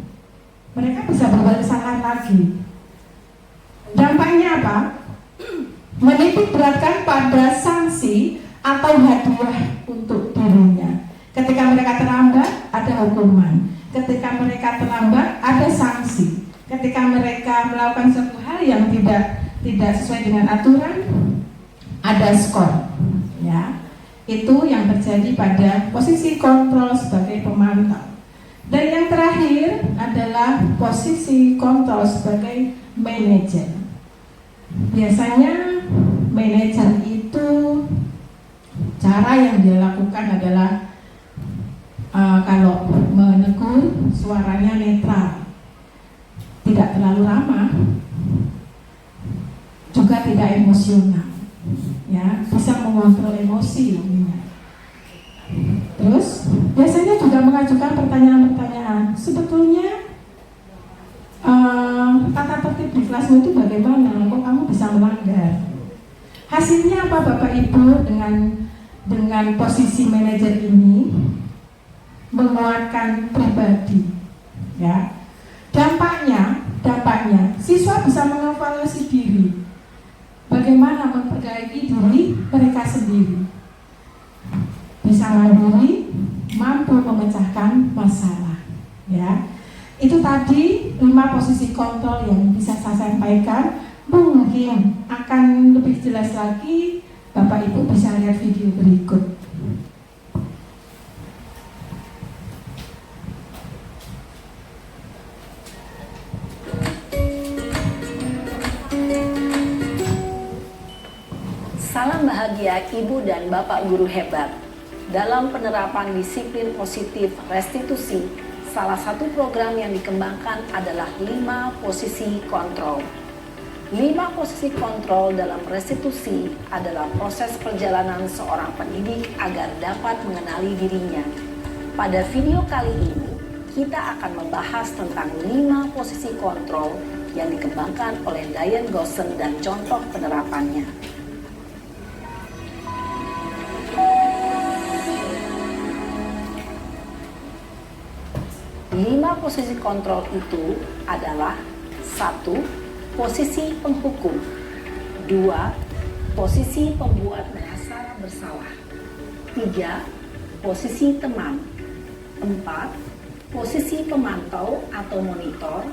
Mereka bisa berbuat kesalahan lagi. Dampaknya apa? Menitik beratkan pada sanksi atau hadiah untuk dirinya. Ketika mereka terlambat, ada hukuman. Ketika mereka terlambat, ada sanksi. Ketika mereka melakukan suatu hal yang tidak sesuai dengan aturan, ada skor. Ya, itu yang terjadi pada posisi kontrol sebagai pemantau. Dan yang terakhir adalah posisi kontrol sebagai manajer. Biasanya manajer itu cara yang dia lakukan adalah kalau menegur suaranya netral, tidak terlalu ramah, juga tidak emosional, ya, bisa mengontrol emosi namanya. Terus biasanya juga mengajukan pertanyaan-pertanyaan. Sebetulnya tata tertib di kelasmu itu bagaimana? Kok kamu bisa melanggar? Hasilnya apa Bapak Ibu dengan posisi manajer ini? Menguatkan pribadi, ya. Dampaknya siswa bisa mengevaluasi diri, bagaimana memperbaiki diri mereka sendiri, bisa mandiri, mampu memecahkan masalah, ya. Itu tadi 5 posisi kontrol yang bisa saya sampaikan. Mungkin akan lebih jelas lagi, Bapak Ibu bisa lihat video berikut. Salam bahagia Ibu dan Bapak Guru hebat. Dalam penerapan disiplin positif restitusi, salah satu program yang dikembangkan adalah 5 posisi kontrol. 5 posisi kontrol dalam restitusi adalah proses perjalanan seorang pendidik agar dapat mengenali dirinya. Pada video kali ini, kita akan membahas tentang 5 posisi kontrol yang dikembangkan oleh Diane Gosson dan contoh penerapannya. 5 posisi kontrol itu adalah 1. Posisi penghukum, 2. Posisi pembuat merasa bersalah, 3. Posisi teman, 4. Posisi pemantau atau monitor,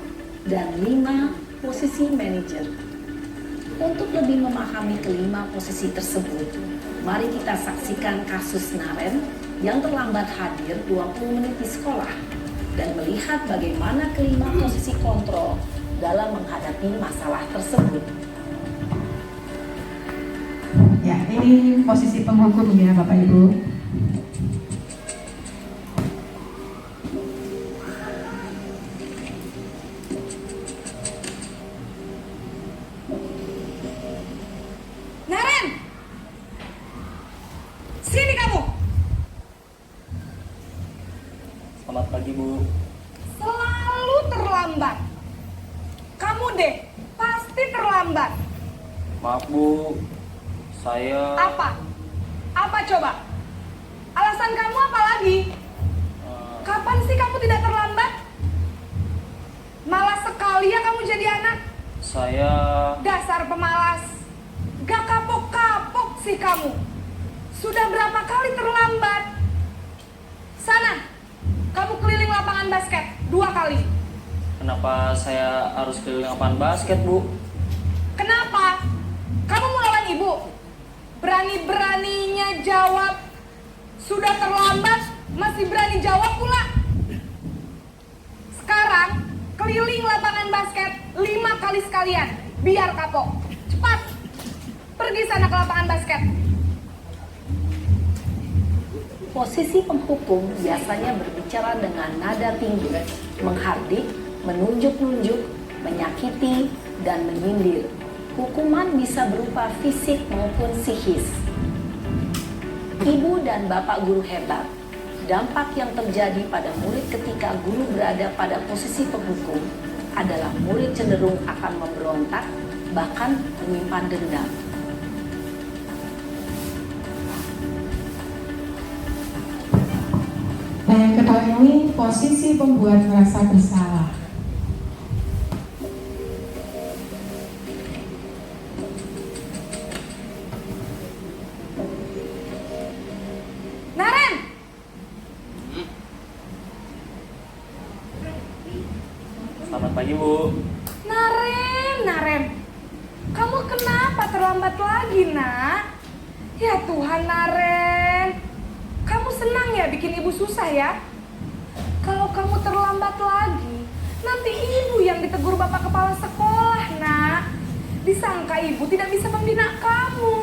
dan 5. Posisi manajer. Untuk lebih memahami kelima posisi tersebut, mari kita saksikan kasus Naren yang terlambat hadir 20 menit di sekolah dan melihat bagaimana kelima posisi kontrol dalam menghadapi masalah tersebut. Ya, ini posisi penghukum ya Bapak Ibu. Naren, sini kamu. Selamat pagi, Bu. Selalu terlambat. Kamu deh, pasti terlambat. Maaf, Bu. Saya... Apa? Apa coba? Alasan kamu apa lagi? Kapan sih kamu tidak terlambat? Malas sekali ya kamu jadi anak. Saya... Dasar pemalas. Gak kapok-kapok sih kamu. Sudah berapa kali terlambat? Sana, kamu keliling lapangan basket 2 kali. Kenapa saya harus keliling lapangan basket, Bu? Kenapa? Kamu mau lawan ibu? Berani-beraninya jawab. Sudah terlambat, masih berani jawab pula. Sekarang, keliling lapangan basket 5 kali sekalian. Biar kapok. Cepat, pergi sana ke lapangan basket. Posisi penghukum biasanya berbicara dengan nada tinggi, menghardik, menunjuk-nunjuk, menyakiti, dan menyindir. Hukuman bisa berupa fisik maupun psikis. Ibu dan Bapak Guru hebat, dampak yang terjadi pada murid ketika guru berada pada posisi penghukum adalah murid cenderung akan memberontak, bahkan menyimpan dendam. Nah, yang kedua ini posisi pembuat merasa bersalah. Naren, Selamat pagi, Bu. Naren, kamu kenapa terlambat lagi, nak? Ya Tuhan, Naren, kamu senang ya bikin ibu susah ya? Kalau kamu terlambat lagi, nanti ibu yang ditegur bapak kepala sekolah, nak. Disangka ibu tidak bisa membina kamu.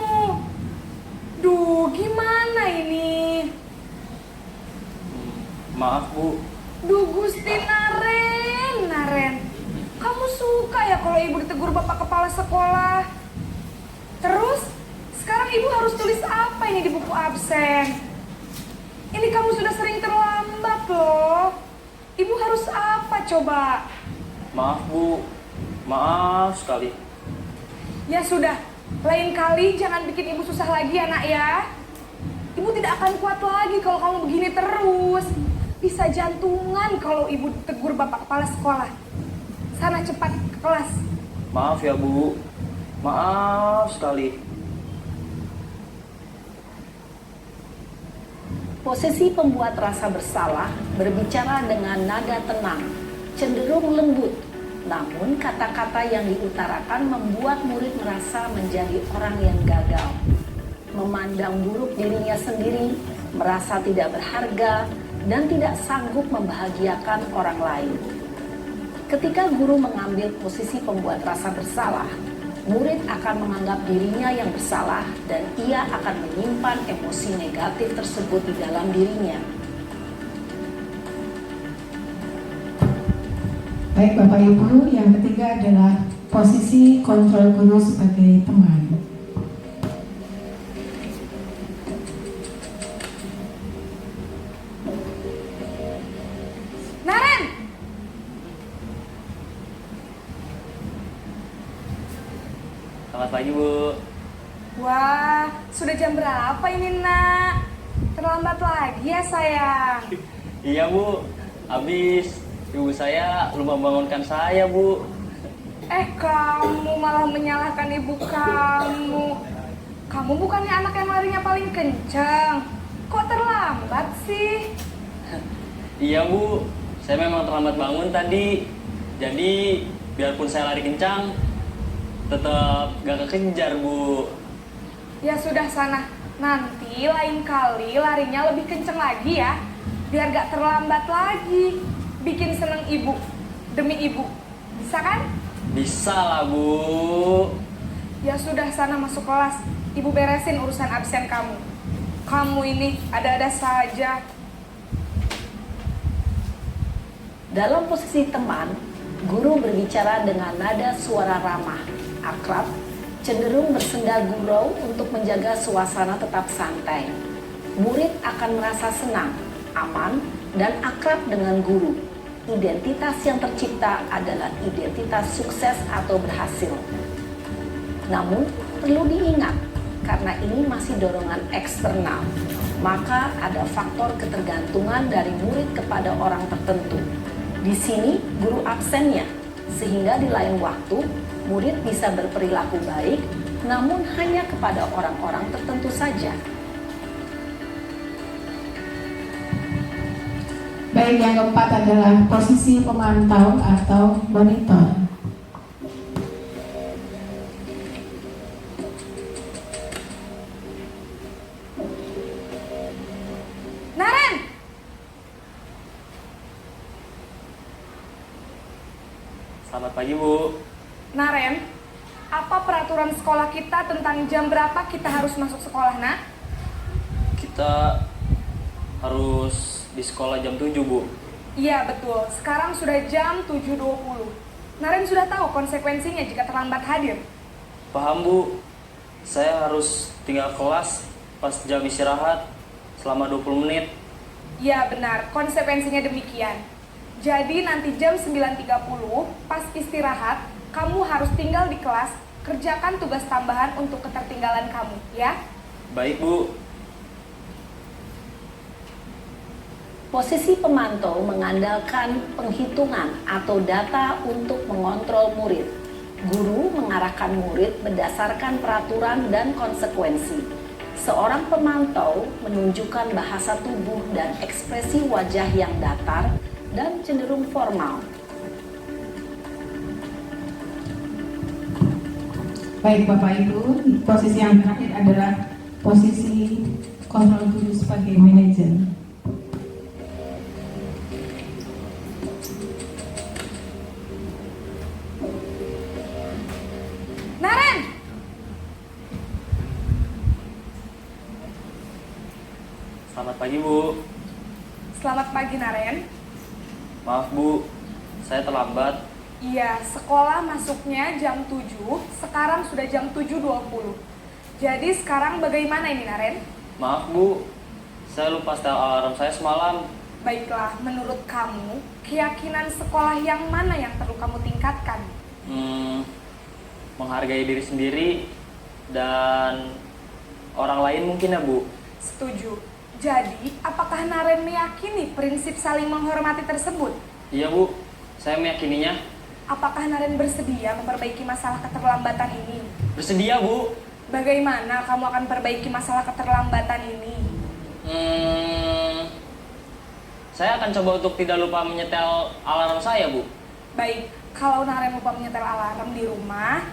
Duh, gimana ini? Maaf Bu. Duh, Gusti Naren. Kamu suka ya kalau ibu ditegur bapak kepala sekolah? Terus, sekarang ibu harus tulis apa ini di buku absen? Ini kamu sudah sering terlambat loh. Ibu harus apa coba? Maaf Bu. Maaf sekali. Ya sudah, lain kali jangan bikin ibu susah lagi ya nak ya. Ibu tidak akan kuat lagi kalau kamu begini terus. Bisa jantungan kalau ibu tegur bapak kepala sekolah. Sana cepat ke kelas. Maaf ya Bu. Maaf sekali. Posisi pembuat rasa bersalah berbicara dengan nada tenang, cenderung lembut. Namun kata-kata yang diutarakan membuat murid merasa menjadi orang yang gagal. Memandang buruk dirinya sendiri, merasa tidak berharga, dan tidak sanggup membahagiakan orang lain. Ketika guru mengambil posisi pembuat rasa bersalah, murid akan menganggap dirinya yang bersalah dan ia akan menyimpan emosi negatif tersebut di dalam dirinya. Baik Bapak Ibu, yang ketiga adalah posisi kontrol guru sebagai teman. Naren! Selamat pagi Bu. Wah, sudah jam berapa ini nak? Terlambat lagi ya sayang. Iya Bu. Habis ibu saya lupa bangunkan saya Bu. Kamu malah menyalahkan ibu kamu. Kamu bukannya anak yang larinya paling kencang. Kok terlambat sih? Iya Bu. Saya memang terlambat bangun tadi. Jadi biarpun saya lari kencang, tetap gak kekejar Bu. Ya sudah sana. Nanti lain kali larinya lebih kencang lagi ya. Biar gak terlambat lagi. Bikin seneng ibu, demi ibu. Bisa kan? Bisa lah Bu. Ya sudah sana masuk kelas. Ibu beresin urusan absen kamu. Kamu ini ada-ada saja. Dalam posisi teman, guru berbicara dengan nada suara ramah, akrab, cenderung bersenda gurau untuk menjaga suasana tetap santai. Murid akan merasa senang, aman, dan akrab dengan guru. Identitas yang tercipta adalah identitas sukses atau berhasil. Namun, perlu diingat, karena ini masih dorongan eksternal, maka ada faktor ketergantungan dari murid kepada orang tertentu. Di sini, guru absennya, sehingga di lain waktu, murid bisa berperilaku baik, namun hanya kepada orang-orang tertentu saja. Baik, yang keempat adalah posisi pemantau atau monitor. Naren! Selamat pagi Bu. Naren, apa peraturan sekolah kita tentang jam berapa kita harus masuk sekolah, nak? Kita harus di sekolah jam 7 Bu. Iya betul, sekarang sudah jam 7.20. Naren sudah tahu konsekuensinya jika terlambat hadir. Paham Bu. Saya harus tinggal kelas pas jam istirahat selama 20 menit. Iya benar, konsekuensinya demikian. Jadi nanti jam 9.30 pas istirahat, kamu harus tinggal di kelas, kerjakan tugas tambahan untuk ketertinggalan kamu, ya? Baik Bu. Posisi pemantau mengandalkan penghitungan atau data untuk mengontrol murid. Guru mengarahkan murid berdasarkan peraturan dan konsekuensi. Seorang pemantau menunjukkan bahasa tubuh dan ekspresi wajah yang datar dan cenderung formal. Baik Bapak Ibu, posisi yang terakhir adalah posisi kontrol guru sebagai manajer. Naren! Pagi Bu. Selamat pagi Naren. Maaf Bu, saya terlambat. Iya, sekolah masuknya jam 7, sekarang sudah jam 7.20. Jadi sekarang bagaimana ini Naren? Maaf Bu, saya lupa setel alarm saya semalam. Baiklah, menurut kamu, keyakinan sekolah yang mana yang perlu kamu tingkatkan? Menghargai diri sendiri dan orang lain mungkin ya Bu. Setuju. Jadi, apakah Naren meyakini prinsip saling menghormati tersebut? Iya Bu, saya meyakininya. Apakah Naren bersedia memperbaiki masalah keterlambatan ini? Bersedia Bu. Bagaimana kamu akan perbaiki masalah keterlambatan ini? Saya akan coba untuk tidak lupa menyetel alarm saya Bu. Baik, kalau Naren lupa menyetel alarm di rumah,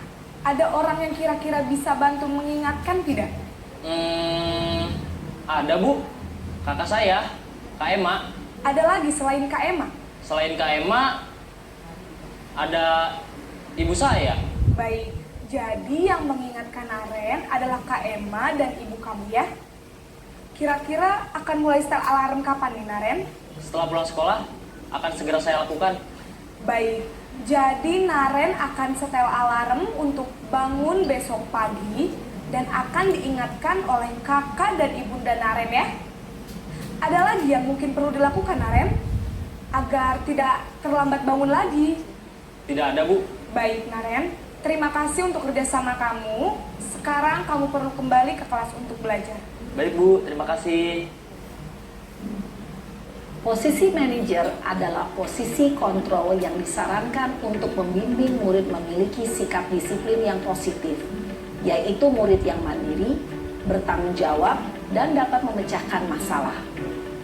ada orang yang kira-kira bisa bantu mengingatkan tidak? Ada Bu, kakak saya, Kak Emma. Ada lagi selain Kak Emma? Selain Kak Emma, ada ibu saya. Baik, jadi yang mengingatkan Naren adalah Kak Emma dan ibu kamu ya? Kira-kira akan mulai setel alarm kapan nih Naren? Setelah pulang sekolah, akan segera saya lakukan. Baik, jadi Naren akan setel alarm untuk bangun besok pagi dan akan diingatkan oleh kakak dan ibunda Naren ya. Ada lagi yang mungkin perlu dilakukan Naren agar tidak terlambat bangun lagi? Tidak ada Bu. Baik Naren, terima kasih untuk kerjasama kamu. Sekarang kamu perlu kembali ke kelas untuk belajar. Baik Bu, terima kasih. Posisi manajer adalah posisi kontrol yang disarankan untuk membimbing murid memiliki sikap disiplin yang positif, yaitu murid yang mandiri, bertanggung jawab, dan dapat memecahkan masalah.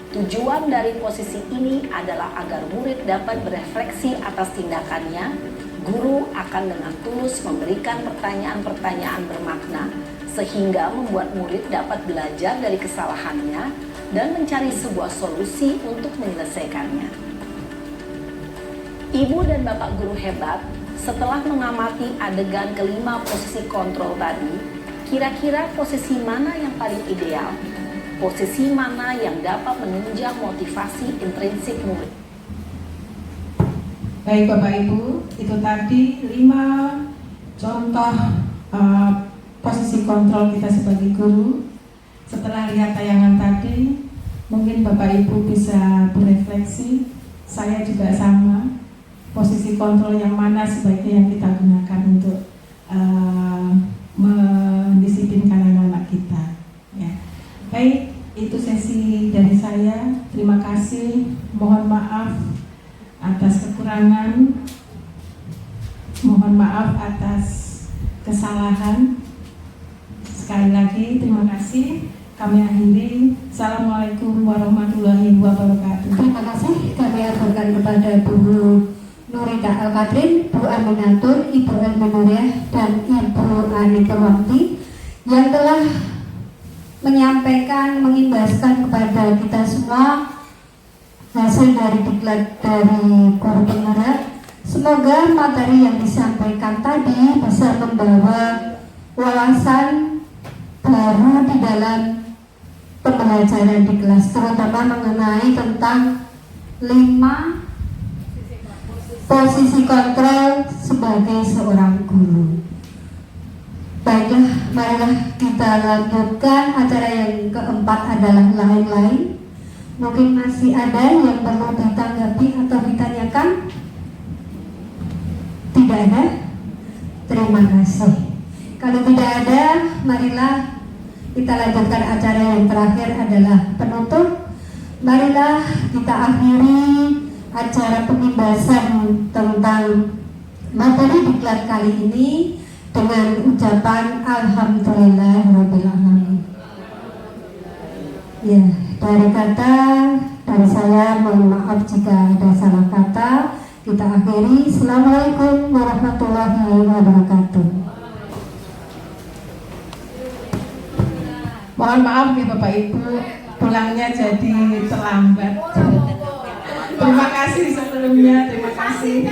Tujuan dari posisi ini adalah agar murid dapat berefleksi atas tindakannya. Guru akan dengan tulus memberikan pertanyaan-pertanyaan bermakna, sehingga membuat murid dapat belajar dari kesalahannya dan mencari sebuah solusi untuk menyelesaikannya. Ibu dan bapak guru hebat, setelah mengamati adegan kelima posisi kontrol tadi, kira-kira posisi mana yang paling ideal? Posisi mana yang dapat menunjang motivasi intrinsik murid? Baik Bapak Ibu, itu tadi 5 contoh posisi kontrol kita sebagai guru. Setelah lihat tayangan tadi, mungkin Bapak Ibu bisa berefleksi, saya juga sama, posisi kontrol yang mana sebaiknya yang kita gunakan untuk mendisiplinkan anak-anak kita. Ya. Baik, itu sesi dari saya. Terima kasih, mohon maaf atas kekurangan, mohon maaf atas kesalahan. Sekali lagi, terima kasih. Kami akhiri. Assalamualaikum warahmatullahi wabarakatuh. Terima kasih kami aturkan kepada Bu Nurita Al-Kadrin, Bu Aminatur, Ibu Elminuriah, dan Ibu Ani Purwanti yang telah menyampaikan, mengimbaskan kepada kita semua hasil dari diklat dari guru penggerak. Semoga materi yang disampaikan tadi bisa membawa wawasan baru di dalam pembelajaran di kelas, terutama mengenai tentang 5 posisi kontrol sebagai seorang guru. Baiklah, marilah kita lanjutkan. Acara yang keempat adalah lain-lain. Mungkin masih ada yang perlu ditanggapi atau ditanyakan? Tidak ada? Terima kasih. Kalau tidak ada, marilah kita lanjutkan. Acara yang terakhir adalah penutup. Marilah kita akhiri acara pembahasan tentang materi diklat kali ini dengan ucapan Alhamdulillahirabbil alamin. Ya, dari saya mohon maaf jika ada salah kata. Kita akhiri. Assalamualaikum warahmatullahi wabarakatuh. Mohon maaf nih Bapak Ibu, pulangnya jadi terlambat. Terima kasih sebelumnya, terima kasih.